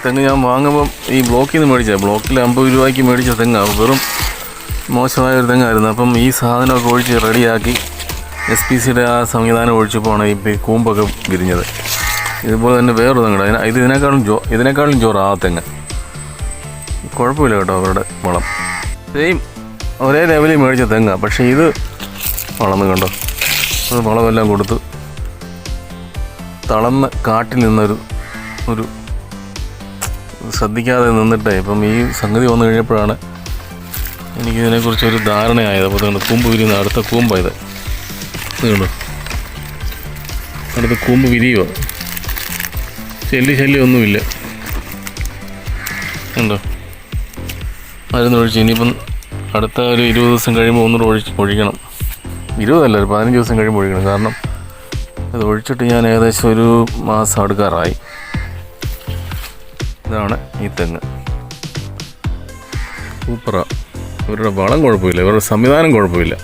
തെങ്ങ് ഞാൻ വാങ്ങുമ്പം ഈ ബ്ലോക്കിൽ നിന്ന് മേടിച്ചത്, ബ്ലോക്കിൽ 50 രൂപയ്ക്ക് മേടിച്ച തെങ്ങാണ്, വെറും മോശമായൊരു തെങ്ങായിരുന്നു. അപ്പം ഈ സാധനമൊക്കെ ഒഴിച്ച് റെഡിയാക്കി SPCയുടെ ആ സംവിധാനം ഒഴിച്ചപ്പോഴാണ് ഈ കൂമ്പൊക്കെ വിരിഞ്ഞത്. ഇതുപോലെ തന്നെ വേറൊരു തെങ്ങുണ്ട്, ഇതിനേക്കാളും ജോറ് ആ തെങ്ങ്. കുഴപ്പമില്ല കേട്ടോ, അവരുടെ വളം സെയിം ഒരേ ലെവലിൽ മേടിച്ച തെങ്ങാണ്. പക്ഷേ ഇത് വളർന്ന് കണ്ടോ, അത് വളമെല്ലാം കൊടുത്ത് തളർന്ന് കാട്ടിൽ നിന്നൊരു ശ്രദ്ധിക്കാതെ നിന്നിട്ടേ ഇപ്പം ഈ സംഗതി വന്നു കഴിഞ്ഞപ്പോഴാണ് എനിക്കിതിനെക്കുറിച്ചൊരു ധാരണയായത്. അപ്പോൾ അതുകൊണ്ട് കൂമ്പ് വിരിയുന്ന അടുത്ത കൂമ്പായത്, ഇതുകൊണ്ട് അടുത്ത കൂമ്പ് വിരിയുമോ, ശല്യമൊന്നുമില്ല ഉണ്ടോ. മരുന്നൊഴിച്ച് ഇനിയിപ്പം അടുത്ത ഒരു 20 ദിവസം കഴിയുമ്പോൾ ഒന്നുകൂടെ ഒഴിക്കണം. 20 അല്ല, ഒരു 15 ദിവസം കഴിയുമ്പോൾ ഒഴിക്കണം. കാരണം ഇത് ഒഴിച്ചിട്ട് ഞാൻ ഏകദേശം ഒരു മാസം അടുക്കാറായി. ഇതാണ് ഈ തെങ്ങ്, സൂപ്പറാണ്. ഇവരുടെ വളം കുഴപ്പമില്ല, ഇവരുടെ സംവിധാനം കുഴപ്പമില്ല.